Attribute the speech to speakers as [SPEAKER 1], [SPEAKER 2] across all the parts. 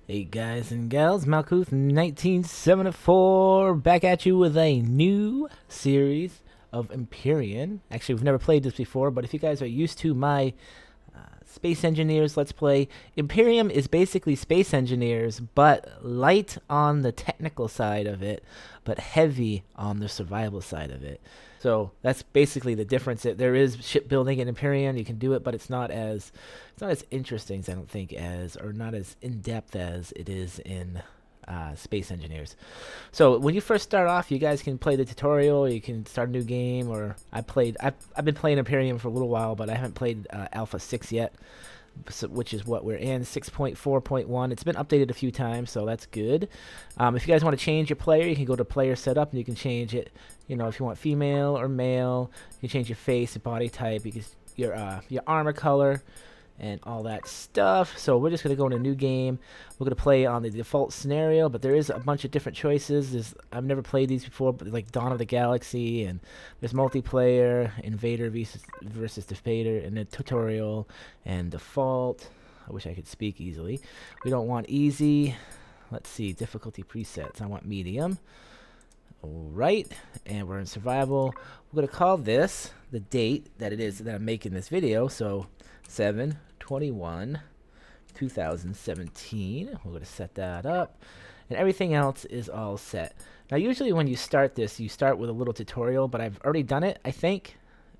[SPEAKER 1] Hey guys and gals, Malkuth 1974 back at you with a new series of Empyrion. Actually, we've never played this before, but if you guys are used to my Space Engineers Let's Play, Empyrion is basically Space Engineers, but light on the technical side of it, but heavy on the survival side of it. So that's basically the difference. There is shipbuilding in Empyrion. You can do it, but it's not as interesting as I don't think or not as in depth as it is in Space Engineers. So when you first start off, you guys can play the tutorial. You can start a new game, or I've been playing Empyrion for a little while, but I haven't played Alpha 6 yet. So, which is what we're in, 6.4.1. It's been updated a few times, so that's good. If you guys want to change your player, you can go to player setup and you can change it. You know, if you want female or male, you can change your face, your body type, your armor color, and all that stuff. So we're just gonna go in a new game. We're gonna play on the default scenario, but there is a bunch of different choices. I've never played these before, but like Dawn of the Galaxy, and there's multiplayer, Invader versus Defender, and then tutorial and default. I wish I could speak easily. We don't want easy. Let's see, difficulty presets. I want medium. Alright, and we're in survival. We're gonna call this the date that it is that I'm making this video, so 7/21/2017. We're going to set that up, and everything else is all set. Now usually when you start this, you start with a little tutorial, but I've already done it, I think,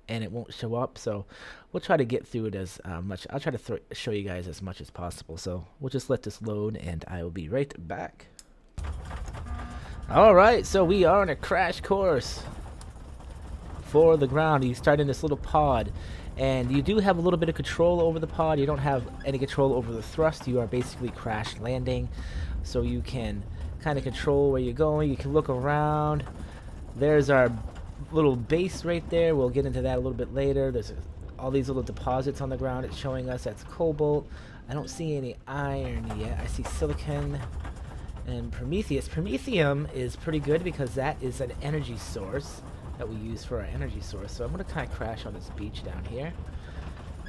[SPEAKER 1] and it won't show up, so we'll try to get through it as much. I'll try to show you guys as much as possible, so we'll just let this load and I will be right back. Alright, so we are on a crash course for the ground. You start in this little pod, and you do have a little bit of control over the pod. You don't have any control over the thrust. You are basically crash landing, so you can kind of control where you're going. You can look around. There's our little base right there. We'll get into that a little bit later. There's all these little deposits on the ground. It's showing us that's cobalt. I don't see any iron yet. I see silicon and Prometheus. Promethium is pretty good because that is an energy source that we use for our energy source. So I'm going to kind of crash on this beach down here,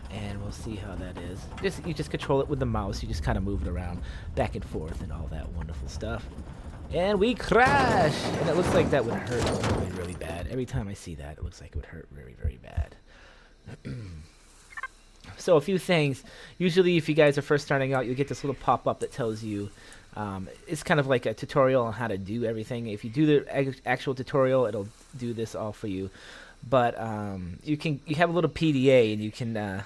[SPEAKER 1] and we'll see how that is. You just control it with the mouse. You just kind of move it around back and forth and all that wonderful stuff. And we crash! And it looks like that would hurt really, really bad. Every time I see that, it looks like it would hurt very, very bad. So a few things. Usually if you guys are first starting out, you'll get this little pop-up that tells you it's kind of like a tutorial on how to do everything. If you do the actual tutorial, it'll do this all for you. But you have a little PDA, and you can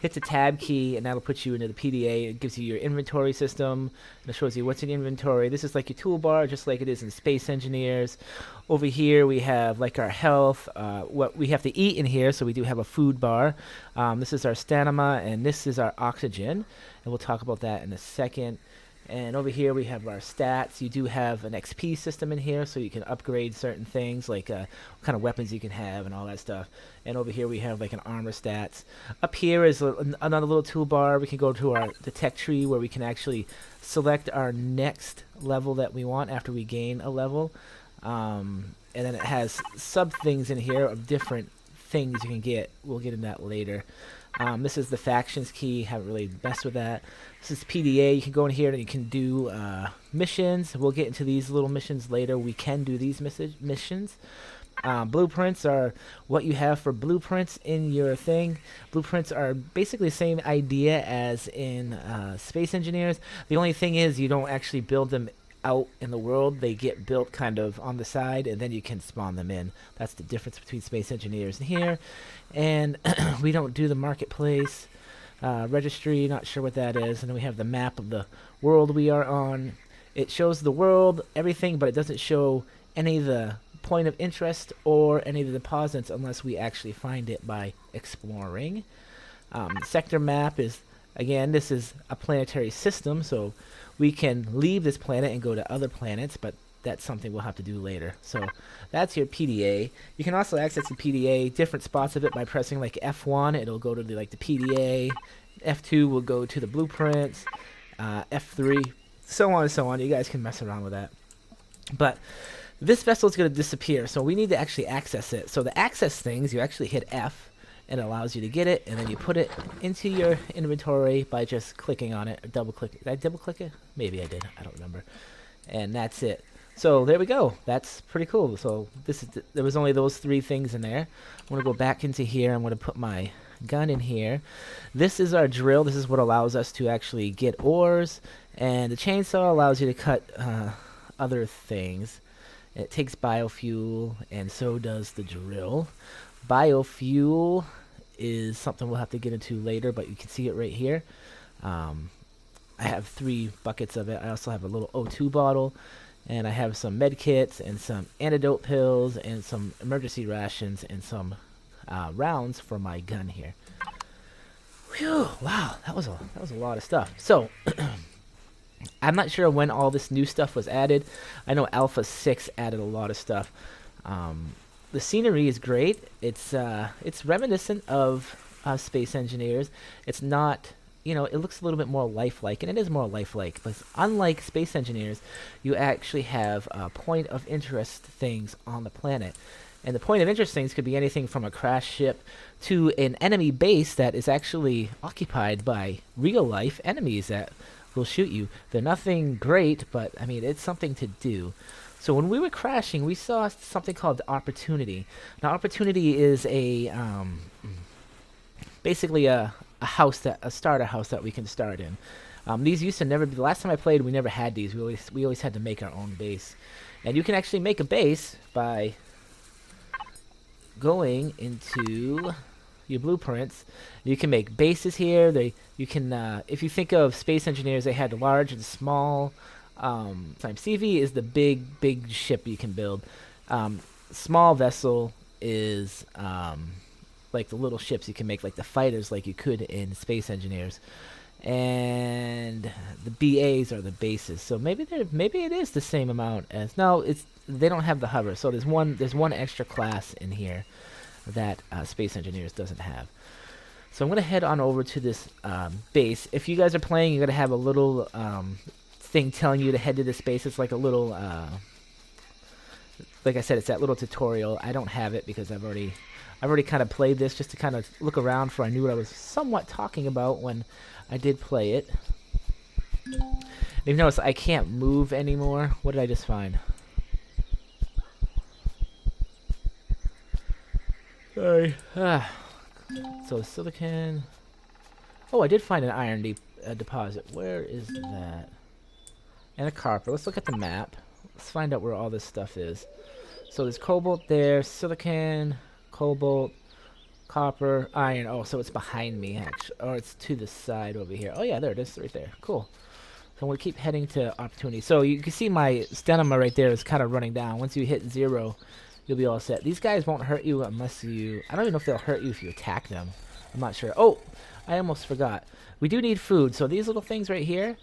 [SPEAKER 1] hit the tab key, and that'll put you into the PDA. It gives you your inventory system, and it shows you what's in inventory. This is like your toolbar, just like it is in Space Engineers. Over here we have like our health, what we have to eat in here, so we do have a food bar. This is our stamina, and this is our oxygen, and we'll talk about that in a second. And over here we have our stats. You do have an XP system in here, so you can upgrade certain things, like what kind of weapons you can have and all that stuff. And over here we have like an armor stats. Up here is another little toolbar. We can go to the tech tree, where we can actually select our next level that we want after we gain a level. And then it has sub things in here of different things you can get. We'll get into that later. This is the factions key. Haven't really messed with that. This is PDA. You can go in here and you can do missions. We'll get into these little missions later. We can do these missions. Blueprints are what you have for blueprints in your thing. Blueprints are basically the same idea as in Space Engineers. The only thing is you don't actually build them out in the world. They get built kind of on the side, and then you can spawn them in. That's the difference between Space Engineers and here. And we don't do the marketplace registry, not sure what that is. And then we have the map of the world we are on. It shows the world, everything, but it doesn't show any of the point of interest or any of the deposits unless we actually find it by exploring. Sector map is, again, this is a planetary system, so we can leave this planet and go to other planets, but that's something we'll have to do later. So that's your PDA. You can also access the PDA, different spots of it, by pressing like F1. It'll go to the PDA. F2 will go to the blueprints. F3, so on and so on. You guys can mess around with that. But this vessel is going to disappear, so we need to actually access it. So the access things, you actually hit F, and it allows you to get it, and then you put it into your inventory by just clicking on it or double click. Did I double click it? Maybe I did. I don't remember. And that's it. So there we go. That's pretty cool. So this is there was only those 3 things in there. I'm gonna go back into here. I'm gonna put my gun in here. This is our drill. This is what allows us to actually get ores, and the chainsaw allows you to cut other things. It takes biofuel, and so does the drill. Biofuel is something we'll have to get into later, but you can see it right here. I have 3 buckets of it. I also have a little O2 bottle, and I have some med kits and some antidote pills and some emergency rations and some rounds for my gun here. Whew, wow, that was a lot of stuff. So I'm not sure when all this new stuff was added. I know Alpha 6 added a lot of stuff. The scenery is great. It's reminiscent of Space Engineers. It's not, it looks a little bit more lifelike, and it is more lifelike. But unlike Space Engineers, you actually have point of interest things on the planet. And the point of interest things could be anything from a crash ship to an enemy base that is actually occupied by real-life enemies that will shoot you. They're nothing great, but, I mean, it's something to do. So when we were crashing, we saw something called Opportunity. Now, Opportunity is basically a starter house that we can start in. These used to never be. The last time I played, we never had these. We always had to make our own base. And you can actually make a base by going into your blueprints. You can make bases here. You can if you think of Space Engineers, they had large and small. CV is the big ship you can build. Small vessel is like the little ships you can make, like the fighters, like you could in Space Engineers. And the BAs are the bases. So maybe it is the same amount as they don't have the hover. So there's one extra class in here that Space Engineers doesn't have. So I'm gonna head on over to this base. If you guys are playing, you're gonna have a little thing telling you to head to this base. It's like a little like I said, it's that little tutorial. I don't have it because I've already kind of played this just to kind of look around for I knew what I was somewhat talking about when I did play it. You've noticed I can't move anymore. What did I just find? Sorry. So silicon. Oh, I did find an iron deposit. Where is that? And a copper. Let's look at the map. Let's find out where all this stuff is. So there's cobalt there, silicon, cobalt, copper, iron. Oh, so it's behind me, actually. Or it's to the side over here. Oh, yeah, there it is right there. Cool. So I'm going to keep heading to Opportunity. So you can see my stamina right there is kind of running down. Once you hit 0, you'll be all set. These guys won't hurt you unless you... I don't even know if they'll hurt you if you attack them. I'm not sure. Oh, I almost forgot. We do need food. So these little things right here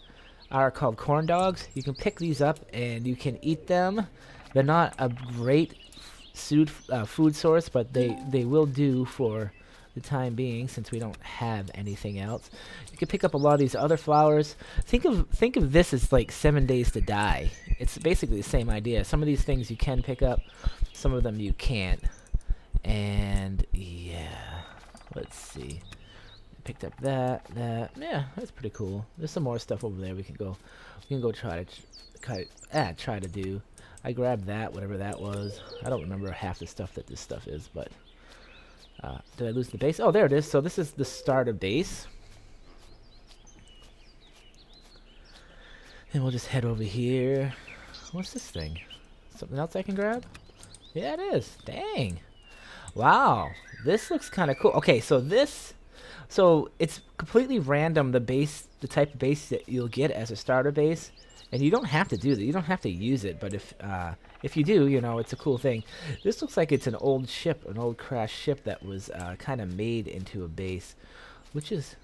[SPEAKER 1] are called corn dogs. You can pick these up and you can eat them. They're not a great food source, but they will do for the time being since we don't have anything else. You can pick up a lot of these other flowers. Think of this as like 7 days to die. It's basically the same idea. Some of these things you can pick up, some of them you can't. And yeah, let's see. Picked up that. Yeah, that's pretty cool. There's some more stuff over there we can go try to do. I grabbed that, whatever that was. I don't remember half the stuff that this stuff is, but did I lose the base? Oh, there it is. So this is the starter base. And we'll just head over here. What's this thing? Something else I can grab? Yeah, it is. Dang. Wow. This looks kind of cool. Okay, so it's completely random, the type of base that you'll get as a starter base. And you don't have to do that. You don't have to use it. But if you do, it's a cool thing. This looks like it's an old ship, an old crashed ship that was kind of made into a base, which is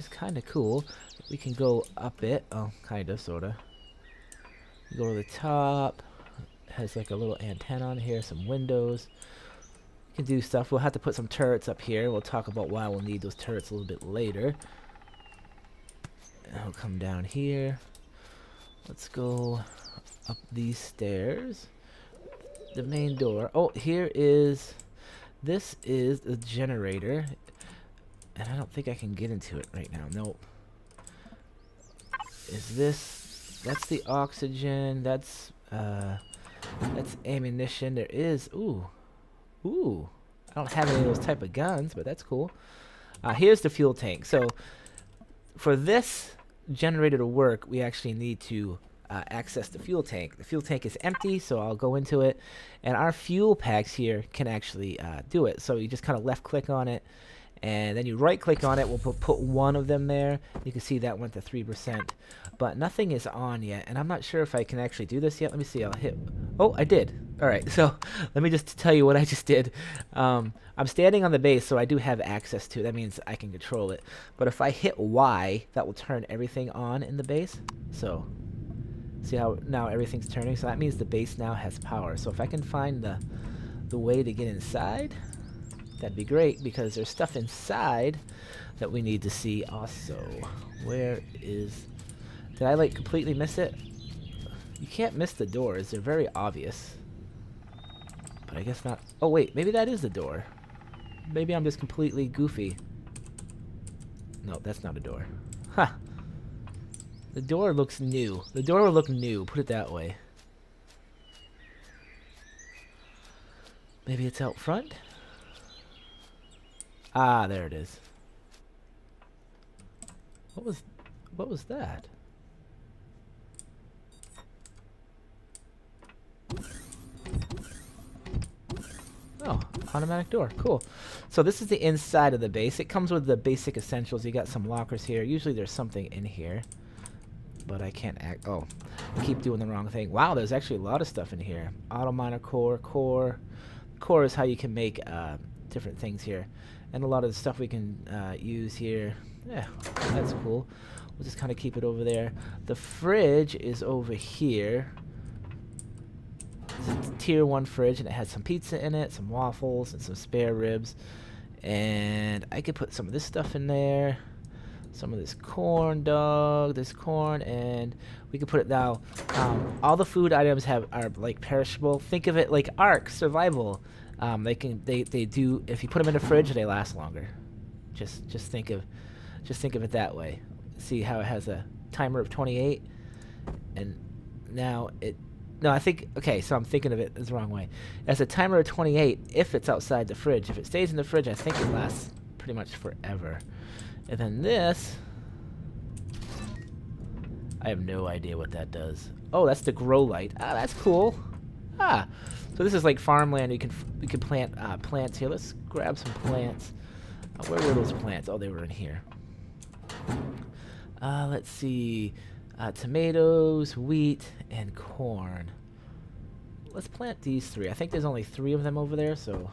[SPEAKER 1] kind of cool. We can go up it. Oh, kind of, sort of. Go to the top. It has like a little antenna on here, some windows. You can do stuff. We'll have to put some turrets up here. We'll talk about why we'll need those turrets a little bit later. And I'll come down here. Let's go up these stairs. The main door. Oh, here is this is the generator, and I don't think I can get into it right now. Nope. Is this? That's the oxygen. That's ammunition. There is. Ooh. I don't have any of those type of guns, but that's cool. Here's the fuel tank. So for this generator to work, we actually need to access the fuel tank. The fuel tank is empty, so I'll go into it, and our fuel packs here can actually do it. So you just kind of left click on it, and then you right click on it. We'll put one of them there. You can see that went to 3%, but nothing is on yet, and I'm not sure if I can actually do this yet. Let me see. I'll hit. Oh, I did. All right, so let me just tell you what I just did. I'm standing on the base, so I do have access to it. That means I can control it. But if I hit Y, that will turn everything on in the base. So see how now everything's turning? So that means the base now has power. So if I can find the way to get inside, that'd be great, because there's stuff inside that we need to see also. Where is... Did I like completely miss it? You can't miss the doors. They're very obvious. But I guess not. Oh wait, maybe that is the door. Maybe I'm just completely goofy. No, that's not a door. Ha! The door looks new. The door will look new, put it that way. Maybe it's out front? Ah, there it is. What was that? Oh, automatic door. Cool. So this is the inside of the base. It comes with the basic essentials. You got some lockers here. Usually there's something in here, but I can't act. Oh, I keep doing the wrong thing. Wow, there's actually a lot of stuff in here. Auto miner core. Core is how you can make different things here, and a lot of the stuff we can use here. Yeah, that's cool. We'll just kind of keep it over there. The fridge is over here. It's a tier 1 fridge, and it has some pizza in it, some waffles, and some spare ribs. And I could put some of this stuff in there. Some of this corn dog, this corn, and we could put it now. All the food items are like perishable. Think of it like Ark Survival. They do, if you put them in the fridge, they last longer. Just think of it that way. See how it has a timer of 28, and now it. No, I think, okay, so I'm thinking of it the wrong way. It has a timer of 28 if it's outside the fridge. If it stays in the fridge, I think it lasts pretty much forever. And then this, I have no idea what that does. Oh, that's the grow light. Ah, that's cool. Ah, so this is like farmland. We can plant plants here. Let's grab some plants. Where were those plants? Oh, they were in here. Let's see. Tomatoes, wheat, and corn. Let's plant these 3. I think there's only 3 of them over there, so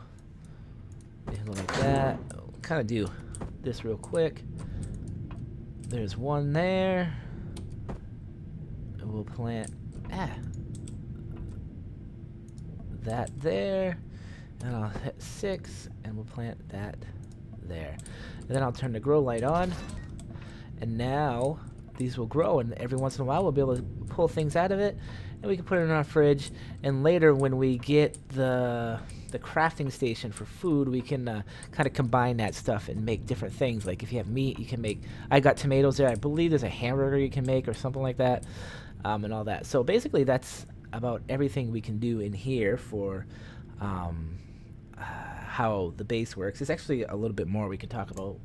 [SPEAKER 1] we can go like that. Kind of do this real quick. There's one there. And we'll plant that there. And I'll hit 6, and we'll plant that there. And then I'll turn the grow light on. And now these will grow, and every once in a while we'll be able to pull things out of it, and we can put it in our fridge. And later, when we get the crafting station for food, we can kind of combine that stuff and make different things. Like if you have meat, you can make. I got tomatoes there. I believe there's a hamburger you can make or something like that, and all that. So basically, that's about everything we can do in here for how the base works. There's actually a little bit more we can talk about.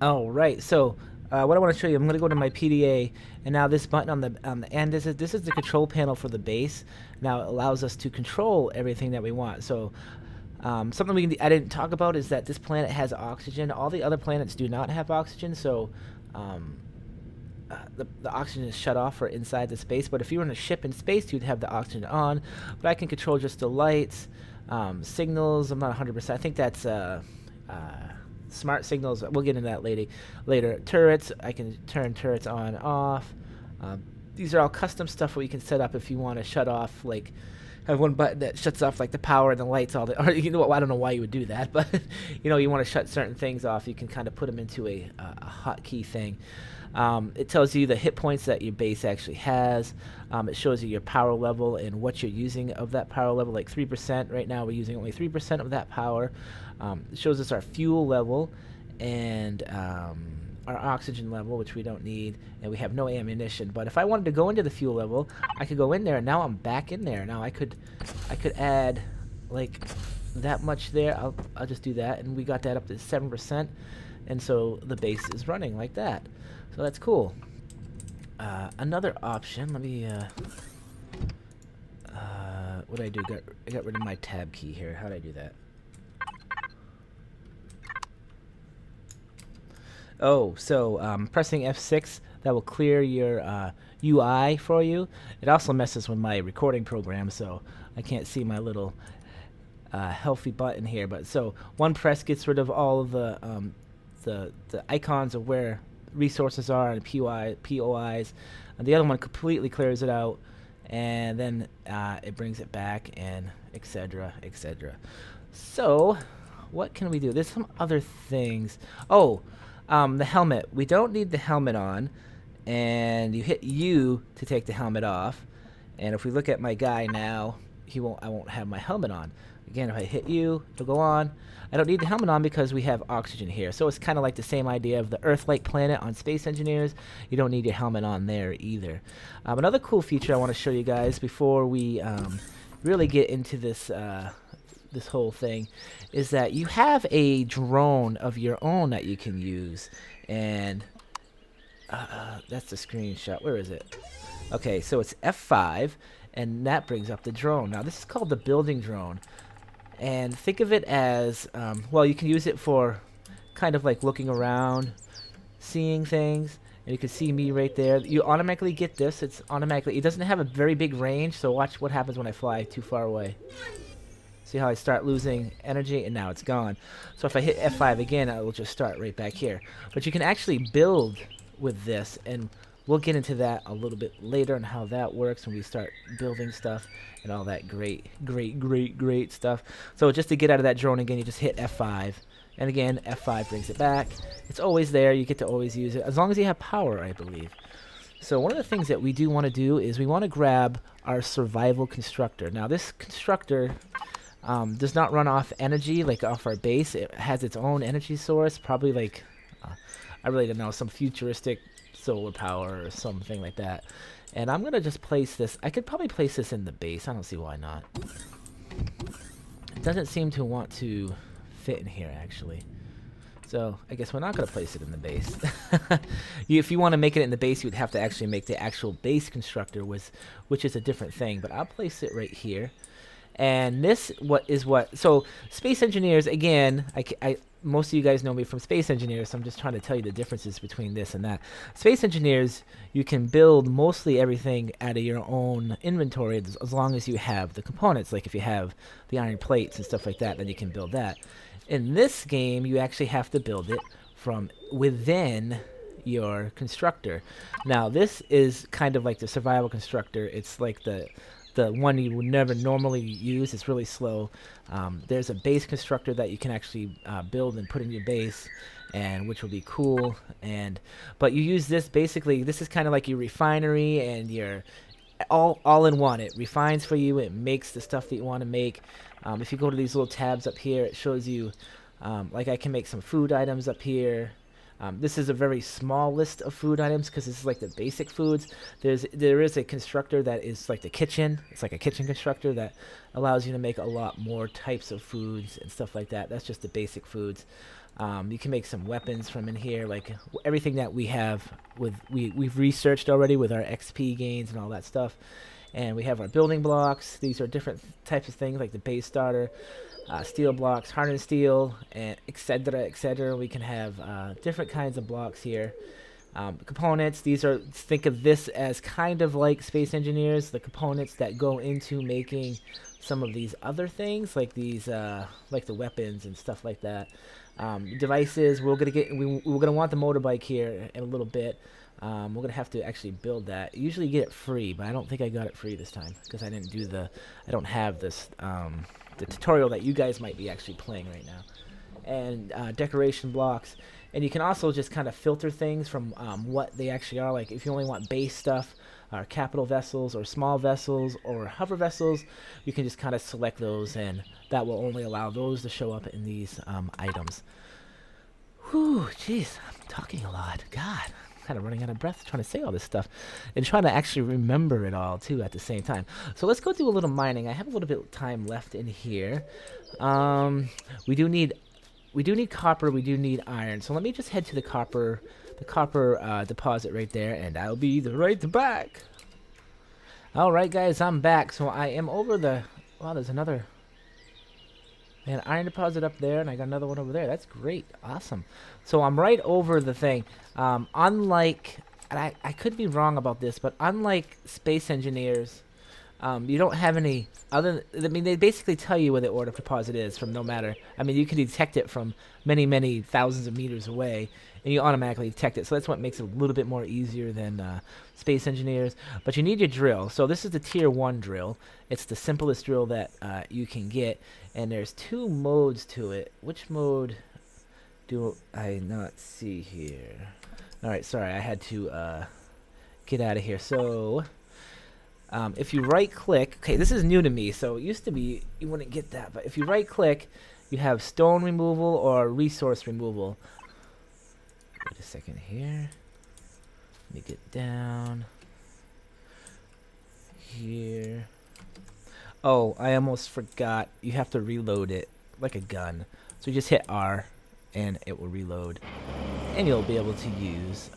[SPEAKER 1] All right, so what I want to show you, I'm going to go to my PDA, and now this button on the end, this is the control panel for the base. Now it allows us to control everything that we want. So something I didn't talk about is that this planet has oxygen. All the other planets do not have oxygen, so the oxygen is shut off for inside the space. But if you were in a ship in space, you'd have the oxygen on. But I can control just the lights, signals. I'm not 100%. I think that's smart signals. We'll get into that later. Turrets, I can turn turrets on, off. These are all custom stuff where you can set up if you want to shut off like have one button that shuts off like the power and the lights all the, or you know what, I don't know why you would do that, but you know, you want to shut certain things off, you can kind of put them into a hotkey thing. It tells you the hit points that your base actually has. It shows you your power level and what you're using of that power level, like 3%. Right now we're using only 3% of that power. It shows us our fuel level and our oxygen level, which we don't need, and we have no ammunition. But if I wanted to go into the fuel level, I could go in there, and now I'm back in there. Now I could add like that much there. I'll just do that, and we got that up to 7%, and so the base is running like that. So that's cool. Another option. Let me. What did I do? I got rid of my tab key here. How did I do that? Oh, so pressing F6, that will clear your UI for you. It also messes with my recording program, so I can't see my little healthy button here. But so one press gets rid of all of the icons of where resources are and POIs, and the other one completely clears it out, and then it brings it back, and etc. etc. So what can we do? There's some other things. Oh. The helmet. We don't need the helmet on, and you hit U to take the helmet off. And if we look at my guy now, I won't have my helmet on. Again, if I hit U, it'll go on. I don't need the helmet on because we have oxygen here. So it's kind of like the same idea of the Earth-like planet on Space Engineers. You don't need your helmet on there either. Another cool feature I want to show you guys before we really get into this this whole thing is that you have a drone of your own that you can use, and that's the screenshot. Where is it? Okay, so it's F5, and that brings up the drone. Now this is called the building drone, and think of it as well, you can use it for kind of like looking around, seeing things, and you can see me right there. You automatically get this. It's automatically, it doesn't have a very big range, so watch what happens when I fly too far away. See how I start losing energy, and now it's gone. So if I hit F5 again, I will just start right back here. But you can actually build with this, and we'll get into that a little bit later and how that works when we start building stuff and all that great stuff. So just to get out of that drone again, you just hit F5. And again, F5 brings it back. It's always there. You get to always use it, as long as you have power, I believe. So one of the things that we do want to do is we want to grab our survival constructor. Now this constructor does not run off energy like off our base. It has its own energy source, probably like I really don't know, some futuristic solar power or something like that. And I'm gonna just place this. I could probably place this in the base. I don't see why not. It doesn't seem to want to fit in here actually. So I guess we're not gonna place it in the base. If you want to make it in the base, you'd have to actually make the actual base constructor, which is a different thing. But I'll place it right here. And this so Space Engineers, again, most of you guys know me from Space Engineers, so I'm just trying to tell you the differences between this and that. Space Engineers, you can build mostly everything out of your own inventory as long as you have the components. Like if you have the iron plates and stuff like that, then you can build that. In this game, you actually have to build it from within your constructor. Now, this is kind of like the survival constructor. It's like the one you would never normally use. It's really slow. There's a base constructor that you can actually build and put in your base, and which will be cool. But you use this basically. This is kind of like your refinery and your all in one. It refines for you. It makes the stuff that you want to make. If you go to these little tabs up here, it shows you like I can make some food items up here. This is a very small list of food items because this is like the basic foods. There is a constructor that is like the kitchen. It's like a kitchen constructor that allows you to make a lot more types of foods and stuff like that. That's just the basic foods. You can make some weapons from in here, like everything that we have we've researched already with our XP gains and all that stuff. And we have our building blocks. These are different types of things like the base starter. Steel blocks, hardened steel, and etc. etc. We can have different kinds of blocks here. Components, think of this as kind of like Space Engineers, the components that go into making some of these other things, like these, like the weapons and stuff like that. Devices, we're gonna want the motorbike here in a little bit. We're going to have to actually build that. Usually you get it free, but I don't think I got it free this time because I didn't do I don't have this, the tutorial that you guys might be actually playing right now. And decoration blocks. And you can also just kind of filter things from what they actually are. Like if you only want base stuff, or capital vessels, or small vessels, or hover vessels, you can just kind of select those, and that will only allow those to show up in these items. Whew, jeez, I'm talking a lot. God, I'm kind of running out of breath trying to say all this stuff, and trying to actually remember it all too at the same time. So let's go do a little mining. I have a little bit of time left in here. We do need copper. We do need iron. So let me just head to the copper deposit right there, and I'll be right back. All right, guys, I'm back. So I am over the. Wow, there's another. An iron deposit up there, and I got another one over there. That's great. Awesome. So I'm right over the thing. Unlike, and I could be wrong about this, but unlike space engineers, you don't have any other. I mean, they basically tell you where the ore deposit is from no matter. I mean, you can detect it from many, many thousands of meters away, and you automatically detect it. So that's what makes it a little bit more easier than space engineers. But you need your drill. So this is the tier 1 drill. It's the simplest drill that you can get, and there's 2 modes to it. Which mode do I not see here? All right, sorry, I had to get out of here. So. If you right click, okay, this is new to me, so it used to be you wouldn't get that, but if you right click, you have stone removal or resource removal. Wait a second here. Let me get down here. Oh, I almost forgot. You have to reload it like a gun. So you just hit R and it will reload. And you'll be able to use,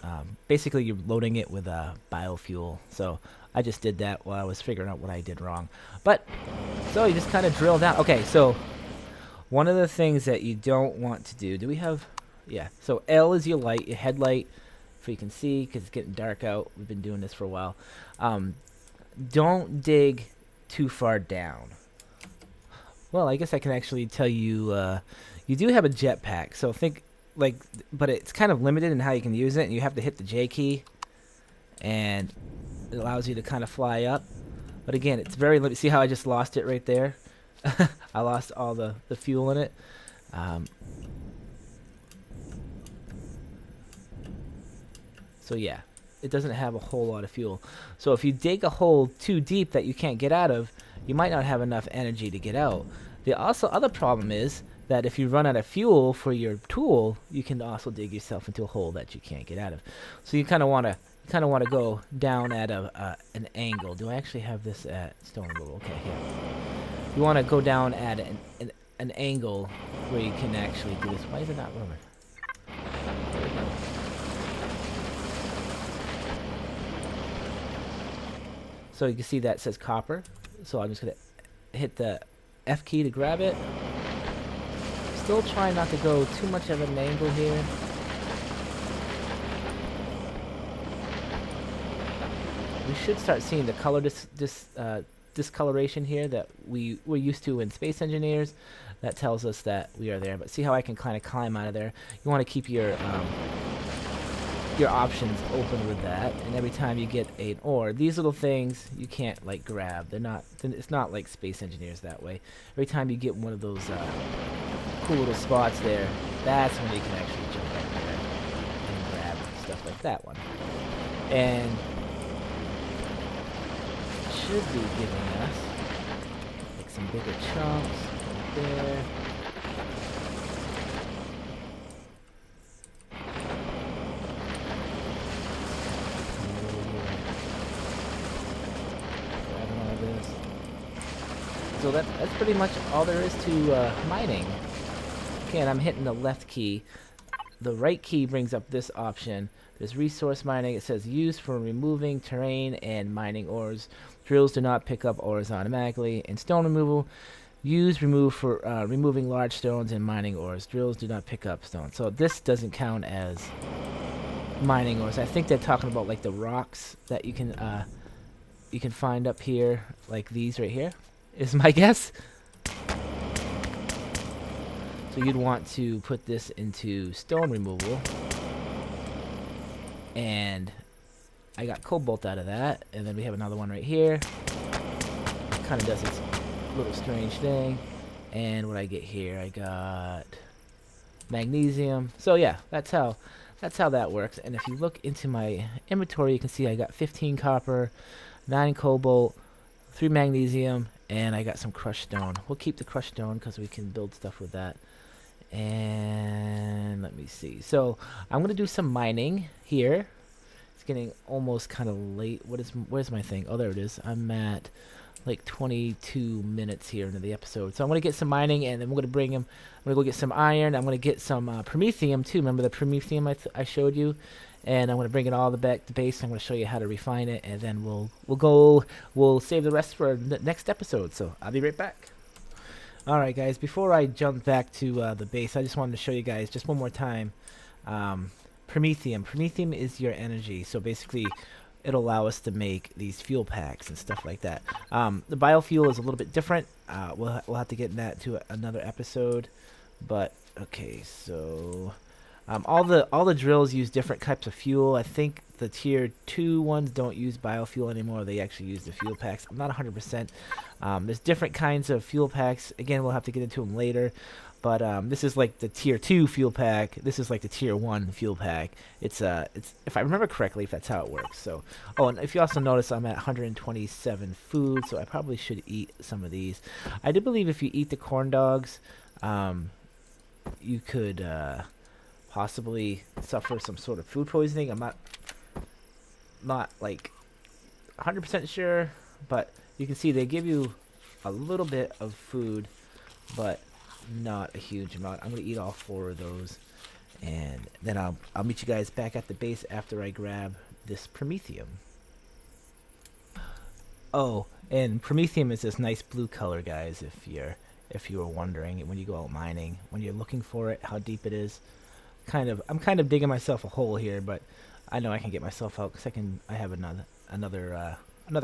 [SPEAKER 1] basically you're loading it with a biofuel. So I just did that while I was figuring out what I did wrong. But, so you just kind of drill down. Okay, so one of the things that you don't want to do we have, yeah, so L is your light, your headlight, so you can see, because it's getting dark out. We've been doing this for a while. Don't dig too far down. Well, I guess I can actually tell you, you do have a jetpack, so think, like, but it's kind of limited in how you can use it, and you have to hit the J key, and it allows you to kind of fly up. But again, it's very limited. See how I just lost it right there? I lost all the fuel in it. So yeah, it doesn't have a whole lot of fuel. So if you dig a hole too deep that you can't get out of, you might not have enough energy to get out. The other problem is that if you run out of fuel for your tool, you can also dig yourself into a hole that you can't get out of. So you kind of want to go down at an angle. Do I actually have this at stone rule? Okay, here. You want to go down at an angle where you can actually do this. Why is it not moving? So you can see that says copper. So I'm just going to hit the F key to grab it. Still trying not to go too much of an angle here. We should start seeing the color discoloration here that we're used to in Space Engineers. That tells us that we are there. But see how I can kind of climb out of there? You want to keep your options open with that. And every time you get an ore, these little things you can't like grab. They're not. It's not like Space Engineers that way. Every time you get one of those cool little spots there, that's when you can actually jump up there and grab stuff like that one. And should be giving us like some bigger chunks right there. Grabbing all this. So that's pretty much all there is to mining. Again, I'm hitting the left key. The right key brings up this option. There's resource mining. It says used for removing terrain and mining ores. Drills do not pick up ores automatically. And stone removal, remove for removing large stones and mining ores. Drills do not pick up stones. So this doesn't count as mining ores. I think they're talking about like the rocks that you can find up here, like these right here, is my guess. So you'd want to put this into stone removal. And I got cobalt out of that, and then we have another one right here. Kind of does its little strange thing. And what I get here, I got magnesium. So yeah, that's how that works. And if you look into my inventory, you can see I got 15 copper, 9 cobalt, 3 magnesium, and I got some crushed stone. We'll keep the crushed stone because we can build stuff with that. And let me see. So I'm gonna do some mining here. It's getting almost kind of late. Where's my thing? Oh, there it is. I'm at like 22 minutes here into the episode. So I'm going to get some mining, and then we're going to bring him. I'm going to go get some iron. I'm going to get some promethium too. Remember the promethium I showed you? And I'm going to bring it all back to base. I'm going to show you how to refine it, and then we'll save the rest for the next episode. So I'll be right back. All right, guys. Before I jump back to the base, I just wanted to show you guys just one more time. Promethium. Promethium is your energy. So basically, it'll allow us to make these fuel packs and stuff like that. The biofuel is a little bit different. We'll have to get that to another episode. But okay, so all the drills use different types of fuel. I think the tier 2 ones don't use biofuel anymore. They actually use the fuel packs. I'm not 100%. There's different kinds of fuel packs. Again, we'll have to get into them later. But this is like the tier 2 fuel pack. This is like the tier 1 fuel pack. It's if I remember correctly, if that's how it works. So, oh, and if you also notice, I'm at 127 food, so I probably should eat some of these. I do believe if you eat the corn dogs, you could possibly suffer some sort of food poisoning. I'm not like 100% sure, but you can see they give you a little bit of food, but not a huge amount. I'm gonna eat all 4 of those, and then I'll meet you guys back at the base after I grab this promethium. Oh, and promethium is this nice blue color, guys. If you were wondering, when you go out mining, when you're looking for it, how deep it is. I'm kind of digging myself a hole here, but I know I can get myself out because I have another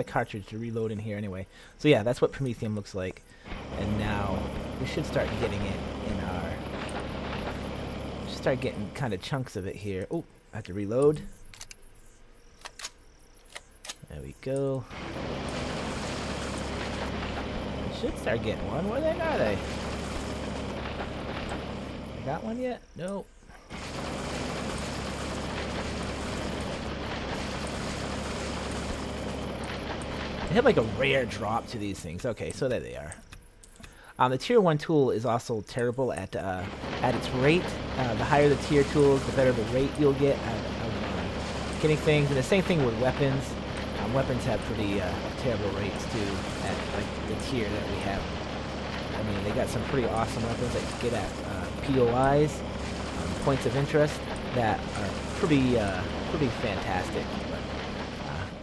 [SPEAKER 1] cartridge to reload in here anyway. So yeah, that's what promethium looks like. And now we should start getting it in our... Start getting kind of chunks of it here. Oh, I have to reload. There we go. I should start getting one. Where the heck are they? I got one yet? Nope. They have like a rare drop to these things. Okay, so there they are. The tier 1 tool is also terrible at its rate. The higher the tier tools, the better the rate you'll get at getting things. And the same thing with weapons. Weapons have pretty terrible rates too at like the tier that we have. I mean, they got some pretty awesome weapons that you get at POIs, points of interest, that are pretty fantastic. But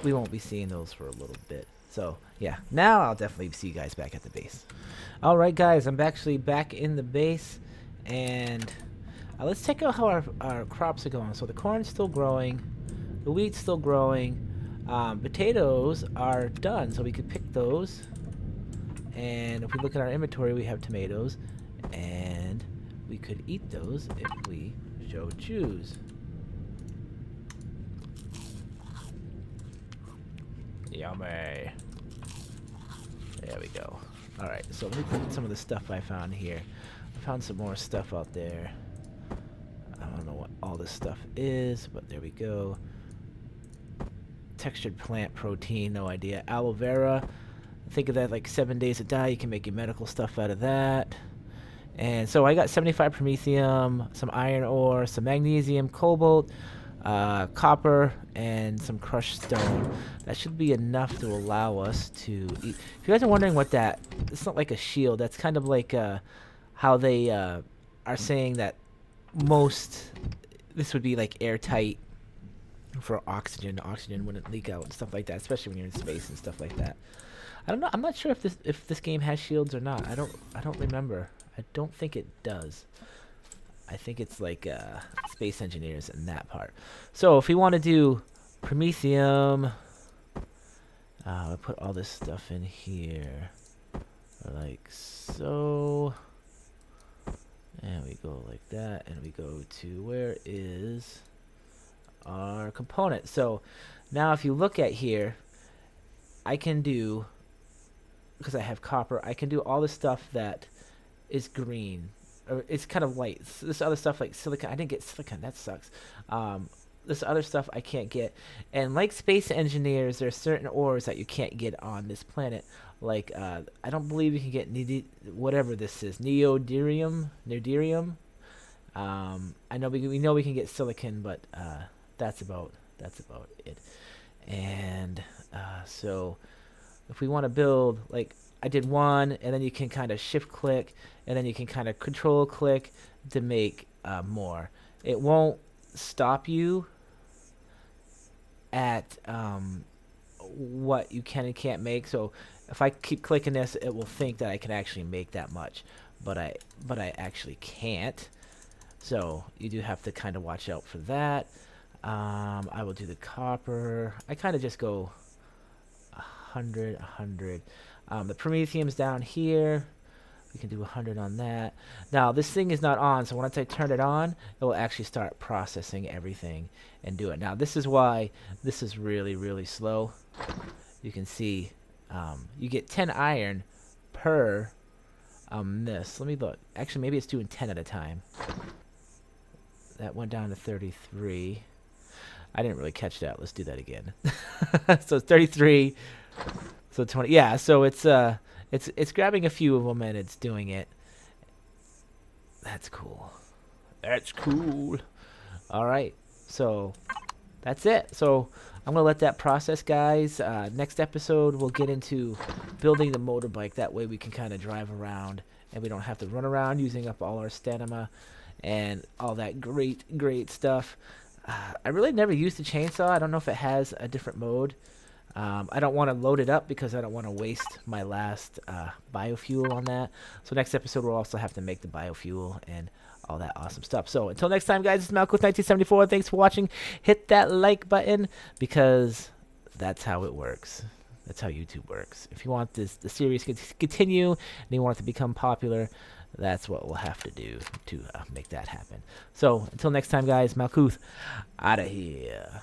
[SPEAKER 1] we won't be seeing those for a little bit. So yeah, now I'll definitely see you guys back at the base. All right, guys, I'm actually back in the base, and let's check out how our crops are going. So the corn's still growing, the wheat's still growing, potatoes are done, so we could pick those. And if we look at our inventory, we have tomatoes, and we could eat those if we so choose. Yummy. There we go. Alright, so let me put some of the stuff I found here. I found some more stuff out there. I don't know what all this stuff is, but there we go. Textured plant protein, no idea. Aloe vera. Think of that like 7 days to die. You can make your medical stuff out of that. And so I got 75 promethium, some iron ore, some magnesium, cobalt, copper, and some crushed stone. That should be enough to allow us to eat. If you guys are wondering what that, it's not like a shield. That's kind of like how they are saying that this would be like airtight for oxygen. Oxygen wouldn't leak out and stuff like that, especially when you're in space and stuff like that. I don't know. I'm not sure if this game has shields or not. I don't remember. I don't think it does. I think it's like space engineers in that part. So if we want to do promethium, I'll put all this stuff in here, like so. And we go like that, and we go to where is our component. So now if you look at here, I can do, because I have copper, I can do all the stuff that is green, or it's kind of light. So this other stuff like silicon, I didn't get silicon, that sucks. This other stuff I can't get. And like space engineers, there are certain ores that you can't get on this planet. Like, I don't believe you can get whatever this is, neodymium. I know we know we can get silicon, but that's about it. And so if we want to build, like I did one, and then you can kind of shift click, and then you can kind of control click to make more. It won't stop you at what you can and can't make. So if I keep clicking this, it will think that I can actually make that much, but I actually can't. So you do have to kind of watch out for that. I will do the copper. I kind of just go 100. The Prometheum's down here. We can do 100 on that. Now this thing is not on, so once I turn it on, it will actually start processing everything and do it. Now this is why this is really, really slow. You can see you get 10 iron per this. Let me look. Actually, maybe it's doing 10 at a time. That went down to 33. I didn't really catch that. Let's do that again. So it's 33. So 20. Yeah. So it's grabbing a few of them and it's doing it. That's cool. That's cool. All right. So that's it. So I'm gonna let that process, guys. Next episode we'll get into building the motorbike. That way we can kind of drive around and we don't have to run around using up all our stamina and all that great stuff. I really never used the chainsaw. I don't know if it has a different mode. I don't want to load it up because I don't want to waste my last biofuel on that. So next episode we'll also have to make the biofuel and all that awesome stuff. So until next time, guys, this is Malcolm 1974. Thanks for watching. Hit that like button because that's how it works. That's how YouTube works. If you want the series to continue and you want it to become popular, that's what we'll have to do to make that happen. So until next time, guys, Malkuth out of here.